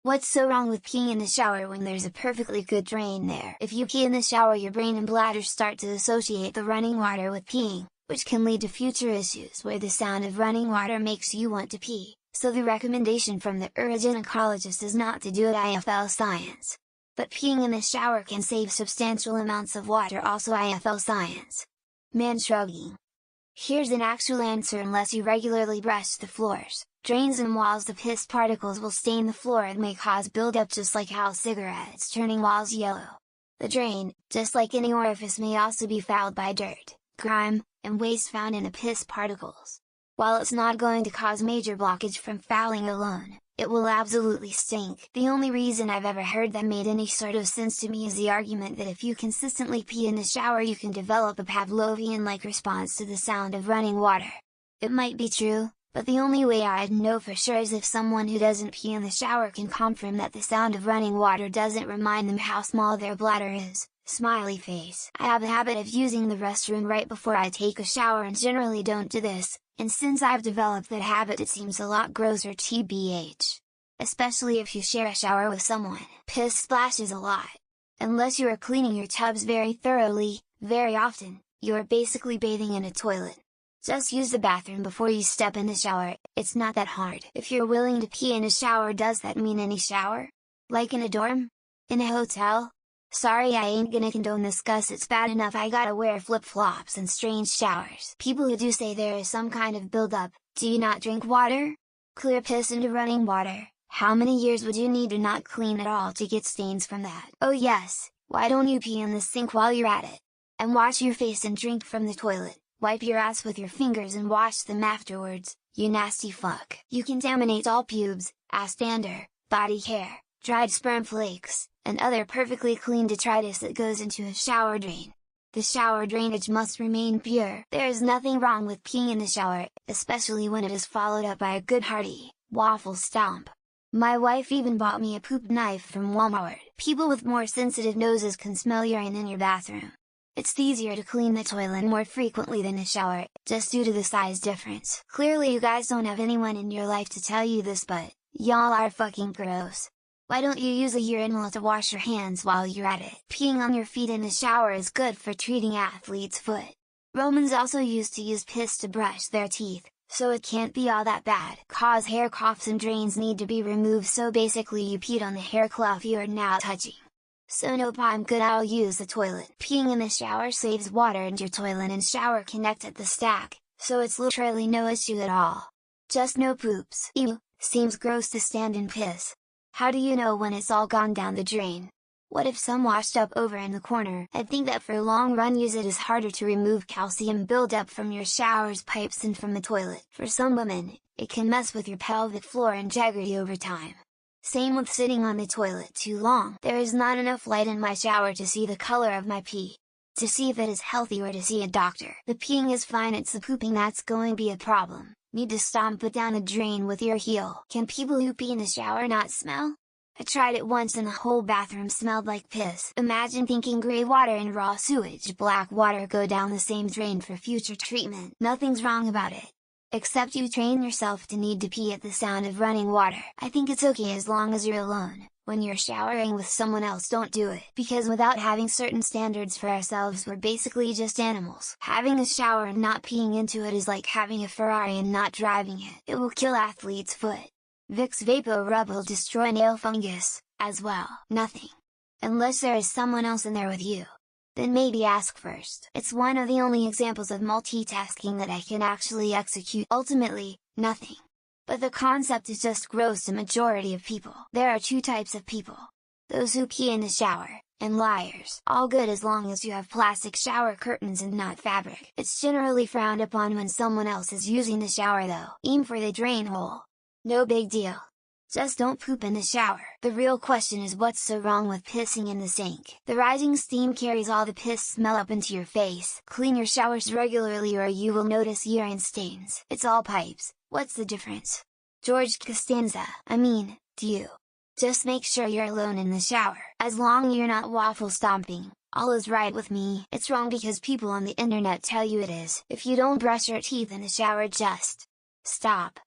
What's so wrong with peeing in the shower when there's a perfectly good drain there? If you pee in the shower, your brain and bladder start to associate the running water with peeing, which can lead to future issues where the sound of running water makes you want to pee. So the recommendation from the urogynecologist is not to do it IFL science. But peeing in the shower can save substantial amounts of water, also IFL science. Man shrugging. Here's an actual answer: unless you regularly brush the floors, drains and walls, the piss particles will stain the floor and may cause buildup, just like how cigarettes turning walls yellow. The drain, just like any orifice, may also be fouled by dirt, grime, and waste found in the piss particles. While it's not going to cause major blockage from fouling alone, it will absolutely stink. The only reason I've ever heard that made any sort of sense to me is the argument that if you consistently pee in the shower you can develop a Pavlovian-like response to the sound of running water. It might be true, but the only way I'd know for sure is if someone who doesn't pee in the shower can confirm that the sound of running water doesn't remind them how small their bladder is. Smiley face. I have a habit of using the restroom right before I take a shower and generally don't do this, and since I've developed that habit it seems a lot grosser, TBH. Especially if you share a shower with someone. Piss splashes a lot. Unless you are cleaning your tubs very thoroughly, very often, you are basically bathing in a toilet. Just use the bathroom before you step in the shower, it's not that hard. If you're willing to pee in a shower, does that mean any shower? Like in a dorm? In a hotel? Sorry, I ain't gonna condone this, Gus, it's bad enough I gotta wear flip-flops in strange showers. People who do say there is some kind of build-up, do you not drink water? Clear piss into running water, how many years would you need to not clean at all to get stains from that? Oh yes, why don't you pee in the sink while you're at it? And wash your face and drink from the toilet, wipe your ass with your fingers and wash them afterwards, you nasty fuck. You contaminate all pubes, ass dander, body hair, dried sperm flakes, and other perfectly clean detritus that goes into a shower drain. The shower drainage must remain pure. There is nothing wrong with peeing in the shower, especially when it is followed up by a good hearty waffle stomp. My wife even bought me a poop knife from Walmart. People with more sensitive noses can smell urine in your bathroom. It's easier to clean the toilet more frequently than a shower, just due to the size difference. Clearly you guys don't have anyone in your life to tell you this, but y'all are fucking gross. Why don't you use a urinal to wash your hands while you're at it? Peeing on your feet in the shower is good for treating athlete's foot. Romans also used to use piss to brush their teeth, so it can't be all that bad. Cause hair coughs and drains need to be removed, so basically you peed on the hair cloth you are now touching. So nope, I'm good, I'll use the toilet. Peeing in the shower saves water, and your toilet and shower connect at the stack, so it's literally no issue at all. Just no poops. Ew, seems gross to stand and piss. How do you know when it's all gone down the drain? What if some washed up over in the corner? I think that for long run use it is harder to remove calcium buildup from your shower's pipes than from the toilet. For some women, it can mess with your pelvic floor integrity over time. Same with sitting on the toilet too long. There is not enough light in my shower to see the color of my pee. To see if it is healthy or to see a doctor. The peeing is fine, it's the pooping that's going to be a problem. Need to stomp it down the drain with your heel. Can people who pee in the shower not smell? I tried it once and the whole bathroom smelled like piss. Imagine thinking gray water and raw sewage black water go down the same drain for future treatment. Nothing's wrong about it. Except you train yourself to need to pee at the sound of running water. I think it's okay as long as you're alone. When you're showering with someone else, don't do it. Because without having certain standards for ourselves, we're basically just animals. Having a shower and not peeing into it is like having a Ferrari and not driving it. It will kill athlete's foot. Vicks VapoRub will destroy nail fungus, as well. Nothing. Unless there is someone else in there with you. Then maybe ask first. It's one of the only examples of multitasking that I can actually execute. Ultimately, nothing. But the concept is just gross to majority of people. There are two types of people. Those who pee in the shower, and liars. All good as long as you have plastic shower curtains and not fabric. It's generally frowned upon when someone else is using the shower though. Aim for the drain hole. No big deal. Just don't poop in the shower. The real question is, what's so wrong with pissing in the sink? The rising steam carries all the piss smell up into your face. Clean your showers regularly or you will notice urine stains. It's all pipes, what's the difference? George Costanza. I mean, do you? Just make sure you're alone in the shower. As long as you're not waffle stomping, all is right with me. It's wrong because people on the internet tell you it is. If you don't brush your teeth in the shower, just stop.